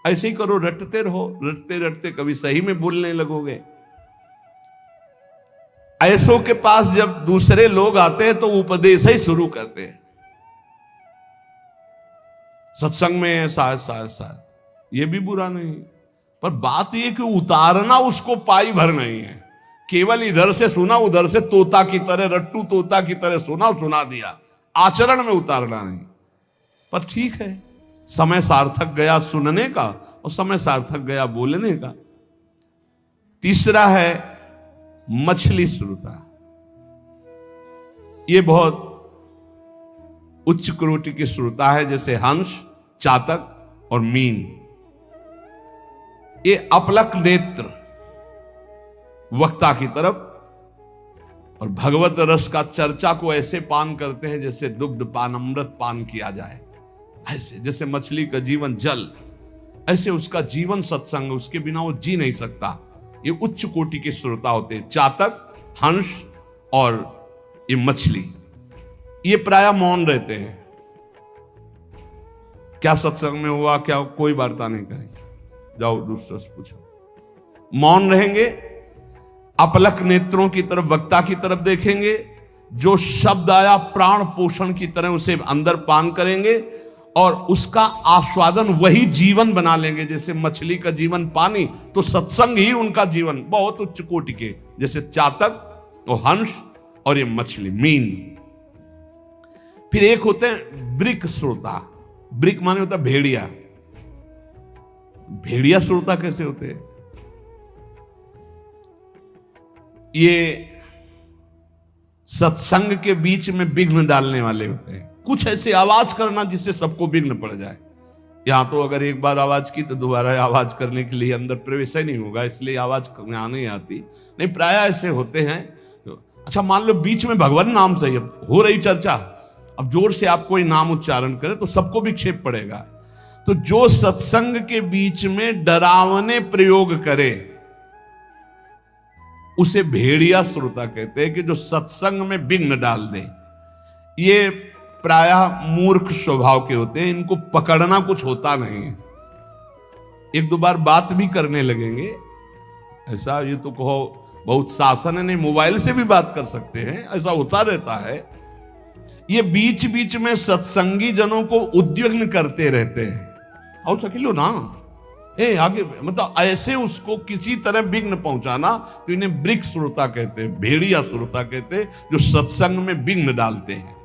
ऐसे ही करो, रटते रहो, रटते रटते कभी सही में बोलने लगोगे। ऐसों के पास जब दूसरे लोग आते हैं तो उपदेश ही शुरू करते हैं, सत्संग में ऐसा ऐसा ऐसा, ये भी बुरा नहीं, पर बात ये कि उतारना उसको पाई भर नहीं है। केवल इधर से सुना, उधर से तोता की तरह, रट्टू तोता की तरह सुना दिया, आचरण में उतारना नहीं। पर ठीक है, समय सार्थक गया सुनने का और समय सार्थक गया बोलने का। तीसरा है मछली श्रोता। ये बहुत उच्च कोटि की श्रोता है, जैसे हंस, चातक और मीन। ये अपलक नेत्र वक्ता की तरफ और भगवत रस का चर्चा को ऐसे पान करते हैं जैसे दुग्ध पान, अमृत पान किया जाए। ऐसे जैसे मछली का जीवन जल, ऐसे उसका जीवन सत्संग, उसके बिना वो जी नहीं सकता। ये उच्च कोटि के श्रोता होते हैं, चातक, हंस और ये मछली। ये प्रायः मौन रहते हैं, क्या सत्संग में हुआ, क्या कोई वार्ता नहीं करेंगे, जाओ दूसरा से पूछो। मौन रहेंगे, अपलक नेत्रों की तरफ, वक्ता की तरफ देखेंगे, जो शब्द आया प्राण पोषण की तरह उसे अंदर पान करेंगे और उसका आस्वादन वही जीवन बना लेंगे। जैसे मछली का जीवन पानी, तो सत्संग ही उनका जीवन। बहुत उच्च कोटि के, जैसे चातक और हंस और ये मछली, मीन। फिर एक होते हैं ब्रिक श्रोता। ब्रिक माने होता है भेड़िया। भेड़िया श्रोता कैसे होते हैं? ये सत्संग के बीच में विघ्न डालने वाले होते हैं। कुछ ऐसे आवाज करना जिससे सबको विघ्न पड़ जाए। यहां तो अगर एक बार आवाज की तो दोबारा आवाज करने के लिए अंदर प्रवेश ही नहीं होगा, इसलिए आवाज यहां नहीं आती। नहीं, प्राय ऐसे होते हैं। अच्छा, मान लो बीच में भगवान नाम से हो रही चर्चा, अब जोर से आप कोई नाम उच्चारण करें तो सबको विक्षेप पड़ेगा। तो जो सत्संग के बीच में डरावने प्रयोग करे उसे भेड़िया श्रोता कहते हैं, कि जो सत्संग में विघ्न डाल दे। ये प्रायः मूर्ख स्वभाव के होते हैं, इनको पकड़ना कुछ होता नहीं है। एक दो बार बात भी करने लगेंगे, ऐसा ये तो कहो बहुत शासन है, नहीं मोबाइल से भी बात कर सकते हैं, ऐसा होता रहता है। ये बीच बीच में सत्संगी जनों को उद्विग्न करते रहते हैं। आओ सकिलो ना, आगे, मतलब ऐसे उसको किसी तरह विघ्न पहुंचाना, तो इन्हें ब्रिक श्रोता कहते हैं, भेड़िया श्रोता कहते हैं, जो सत्संग में विघ्न डालते हैं।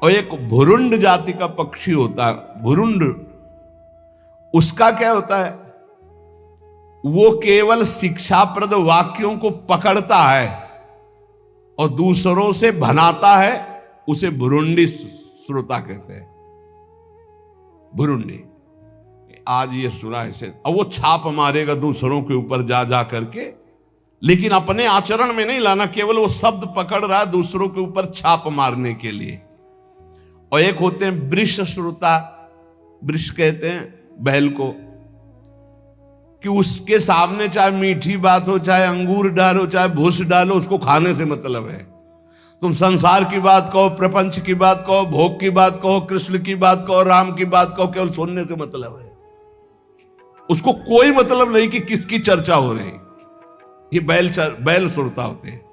और एक भुरुंड जाति का पक्षी होता है, भुरुंड। उसका क्या होता है? वो केवल शिक्षाप्रद वाक्यों को पकड़ता है और दूसरों से भनाता है, उसे भुरुंडी श्रोता कहते हैं। भुरुंडी, आज ये सुना ऐसे, अब वो छाप मारेगा दूसरों के ऊपर जा जा करके, लेकिन अपने आचरण में नहीं लाना, केवल वो शब्द पकड़ रहा है दूसरों के ऊपर छाप मारने के लिए। और एक होते हैं वृष श्रोता। वृष कहते हैं बैल को, कि उसके सामने चाहे मीठी बात हो, चाहे अंगूर डालो, चाहे भूस डालो, उसको खाने से मतलब है। तुम संसार की बात कहो, प्रपंच की बात कहो, भोग की बात कहो, कृष्ण की बात कहो, राम की बात कहो, केवल सुनने से मतलब है। उसको कोई मतलब नहीं कि किसकी चर्चा हो रही। ये बैल श्रोता होते हैं।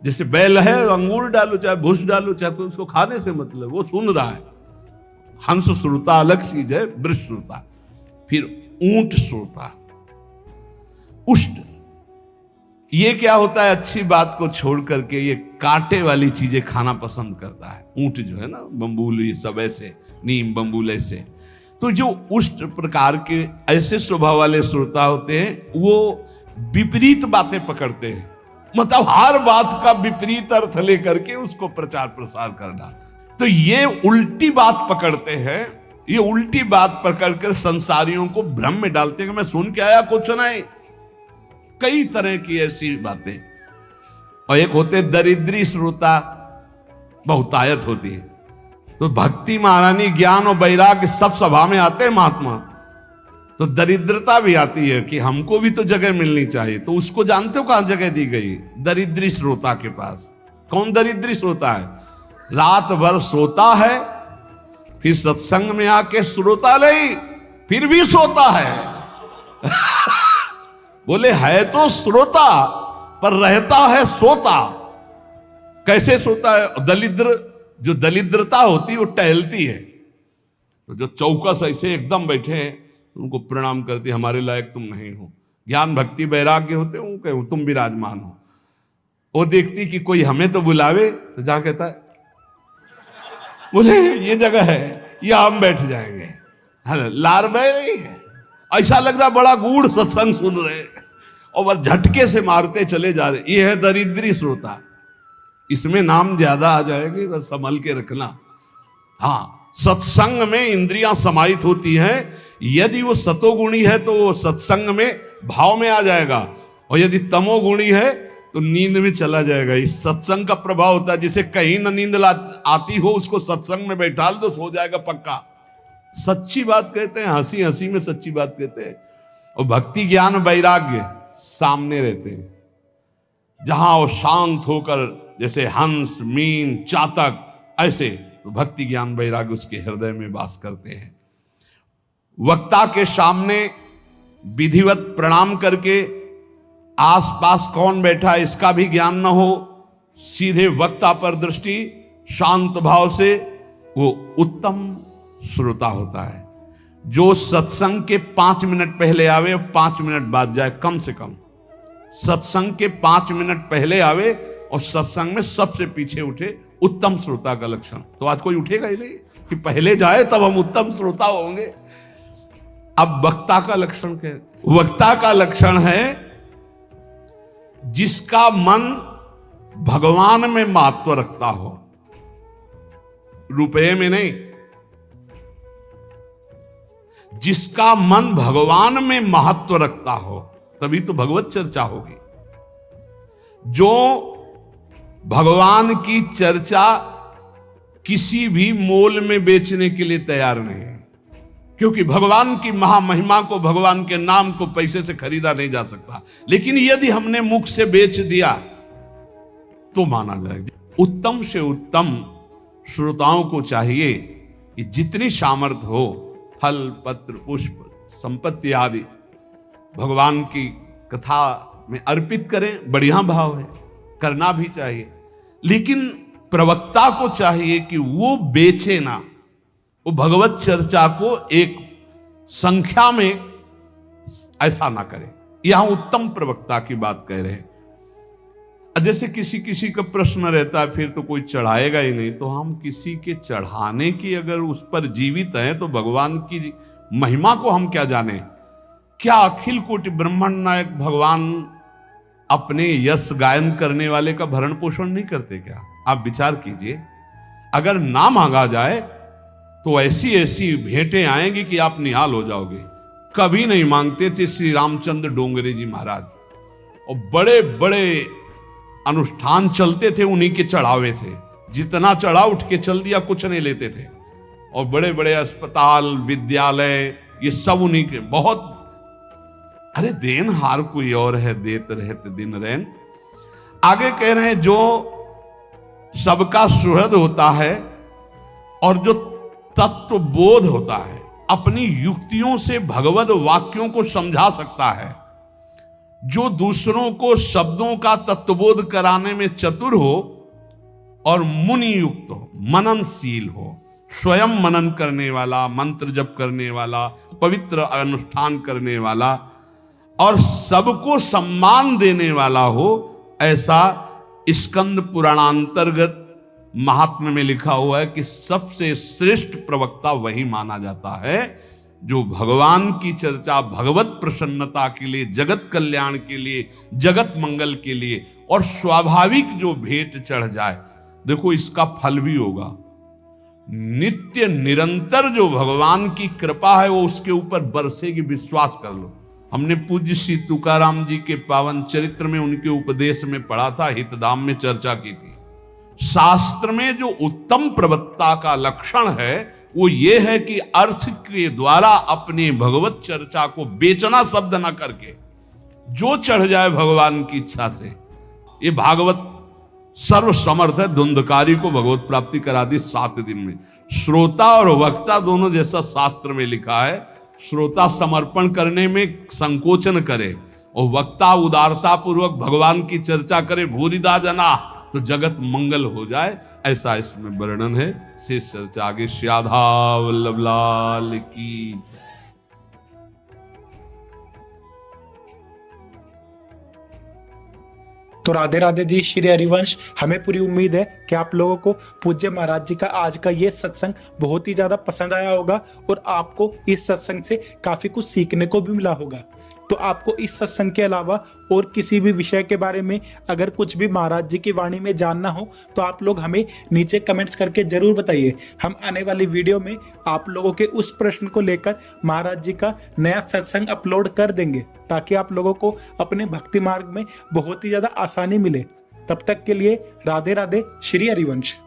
जैसे बैल है, अंगूर डालो चाहे भूस डालो, चाहे उसको खाने से मतलब, वो सुन रहा है। हंस श्रोता अलग चीज है, वृष श्रोता। फिर ऊंट श्रोता, उष्ट। ये क्या होता है? अच्छी बात को छोड़ करके ये कांटे वाली चीजें खाना पसंद करता है। ऊंट जो है ना, बम्बूल, ये सब ऐसे, नीम बम्बूल ऐसे। तो जो उष्ट प्रकार के ऐसे स्वभाव वाले श्रोता होते हैं, वो विपरीत बातें पकड़ते हैं, मतलब हर बात का विपरीत अर्थ लेकर के उसको प्रचार प्रसार करना। तो ये उल्टी बात पकड़ते हैं, ये उल्टी बात पकड़कर संसारियों को भ्रम में डालते हैं कि मैं सुन के आया कुछ नहीं। कई तरह की ऐसी बातें। और एक होते दरिद्री श्रोता, बहुतायत होती है। तो भक्ति महारानी, ज्ञान और वैराग्य सब सभा में आते हैं महात्मा, तो दरिद्रता भी आती है कि हमको भी तो जगह मिलनी चाहिए। तो उसको जानते हो कहां जगह दी गई? दरिद्री श्रोता के पास। कौन दरिद्री श्रोता है? रात भर सोता है, फिर सत्संग में आके श्रोता नहीं, फिर भी सोता है। बोले है तो श्रोता पर रहता है सोता। कैसे सोता है? दरिद्र, जो दरिद्रता होती है वो टहलती है। तो जो चौकस ऐसे एकदम बैठे हैं उनको प्रणाम करती, हमारे लायक तुम नहीं हो। ज्ञान भक्ति वैराग्य होते हो, कहो तुम विराजमान हो। वो देखती कि कोई हमें तो बुलावे, तो जा कहता है बोले ये जगह है, ये हम बैठ जाएंगे। लार बह रही है, ऐसा लग रहा बड़ा गूढ़ सत्संग सुन रहे और वह झटके से मारते चले जा रहे। ये है दरिद्री श्रोता। इसमें नाम ज्यादा आ जाएगी, बस संभल के रखना। हाँ, सत्संग में इंद्रियां समाहित होती हैं। यदि वो सतोगुणी है तो वो सत्संग में भाव में आ जाएगा, और यदि तमोगुणी है तो नींद में चला जाएगा। इस सत्संग का प्रभाव होता है। जिसे कहीं न नींद आती हो उसको सत्संग में बैठा दो, सो जाएगा पक्का। सच्ची बात कहते हैं, हंसी हंसी में सच्ची बात कहते हैं। और भक्ति ज्ञान वैराग्य सामने रहते हैं, जहां वो शांत होकर, जैसे हंस मीन चातक, ऐसे तो भक्ति ज्ञान वैराग्य उसके हृदय में वास करते हैं। वक्ता के सामने विधिवत प्रणाम करके आसपास कौन बैठा है इसका भी ज्ञान न हो, सीधे वक्ता पर दृष्टि, शांत भाव से, वो उत्तम श्रोता होता है। जो सत्संग के 5 मिनट पहले आवे और 5 मिनट बाद जाए, कम से कम सत्संग के 5 मिनट पहले आवे और सत्संग में सबसे पीछे उठे, उत्तम श्रोता का लक्षण। तो आज कोई उठेगा ही नहीं कि पहले जाए तब हम उत्तम श्रोता होंगे। अब वक्ता का लक्षण क्या है? वक्ता का लक्षण है जिसका मन भगवान में महत्व रखता हो, रुपये में नहीं। जिसका मन भगवान में महत्व रखता हो, तभी तो भगवत चर्चा होगी। जो भगवान की चर्चा किसी भी मोल में बेचने के लिए तैयार नहीं है, क्योंकि भगवान की महामहिमा को, भगवान के नाम को पैसे से खरीदा नहीं जा सकता। लेकिन यदि हमने मुख से बेच दिया तो माना जाएगा। उत्तम से उत्तम श्रोताओं को चाहिए कि जितनी सामर्थ्य हो, फल पत्र पुष्प संपत्ति आदि भगवान की कथा में अर्पित करें। बढ़िया भाव है, करना भी चाहिए। लेकिन प्रवक्ता को चाहिए कि वो बेचे ना, वो भगवत चर्चा को एक संख्या में ऐसा ना करे। यहां उत्तम प्रवक्ता की बात कह रहे हैं। जैसे किसी किसी का प्रश्न रहता है, फिर तो कोई चढ़ाएगा ही नहीं, तो हम किसी के चढ़ाने की अगर उस पर जीवित हैं तो भगवान की महिमा को हम क्या जाने? क्या अखिल कोटि ब्रह्मांड नायक भगवान अपने यश गायन करने वाले का भरण पोषण नहीं करते क्या? आप विचार कीजिए, अगर ना मांगा जाए तो ऐसी ऐसी भेंटें आएंगी कि आप निहाल हो जाओगे। कभी नहीं मांगते थे श्री रामचंद्र डोंगरे जी महाराज, और बड़े बड़े अनुष्ठान चलते थे, उन्हीं के चढ़ावे थे। जितना चढ़ा उठ के चल दिया, कुछ नहीं लेते थे। और बड़े बड़े अस्पताल विद्यालय ये सब उन्हीं के। बहुत अरे देन हार कोई और है, देत रहते दिन रैन। आगे कह रहे हैं जो सबका सुहृद होता है और जो तत्व बोध होता है, अपनी युक्तियों से भगवत वाक्यों को समझा सकता है, जो दूसरों को शब्दों का तत्वबोध कराने में चतुर हो और मुनि युक्त हो, मननशील हो, स्वयं मनन करने वाला, मंत्र जप करने वाला, पवित्र अनुष्ठान करने वाला और सबको सम्मान देने वाला हो, ऐसा स्कंद पुराणांतर्गत महात्म्य में लिखा हुआ है कि सबसे श्रेष्ठ प्रवक्ता वही माना जाता है जो भगवान की चर्चा भगवत प्रसन्नता के लिए, जगत कल्याण के लिए, जगत मंगल के लिए और स्वाभाविक जो भेंट चढ़ जाए, देखो इसका फल भी होगा। नित्य निरंतर जो भगवान की कृपा है वो उसके ऊपर बरसेगी, विश्वास कर लो। हमने पूज्य श्री तुकाराम जी के पावन चरित्र में उनके उपदेश में पढ़ा था, हितधाम में चर्चा की थी। शास्त्र में जो उत्तम प्रवक्ता का लक्षण है वो ये है कि अर्थ के द्वारा अपने भगवत चर्चा को बेचना शब्द ना करके जो चढ़ जाए भगवान की इच्छा से। ये भागवत सर्व समर्थ है, धुंधकारी को भगवत प्राप्ति करा दी 7 दिन में। श्रोता और वक्ता दोनों जैसा शास्त्र में लिखा है। श्रोता समर्पण करने में संकोचन करे और वक्ता उदारता पूर्वक भगवान की चर्चा करे, भूरिदा जना, तो जगत मंगल हो जाए, ऐसा इसमें वर्णन है। शेष चर्चा आगे। श्याधा वल्लभ लाल की। तो राधे राधे जी, श्री हरिवंश। हमें पूरी उम्मीद है कि आप लोगों को पूज्य महाराज जी का आज का ये सत्संग बहुत ही ज्यादा पसंद आया होगा और आपको इस सत्संग से काफी कुछ सीखने को भी मिला होगा। तो आपको इस सत्संग के अलावा और किसी भी विषय के बारे में अगर कुछ भी महाराज जी की वाणी में जानना हो तो आप लोग हमें नीचे कमेंट्स करके जरूर बताइए। हम आने वाली वीडियो में आप लोगों के उस प्रश्न को लेकर महाराज जी का नया सत्संग अपलोड कर देंगे, ताकि आप लोगों को अपने भक्ति मार्ग में बहुत ही ज्यादा आसानी मिले। तब तक के लिए राधे राधे, श्री हरिवंश।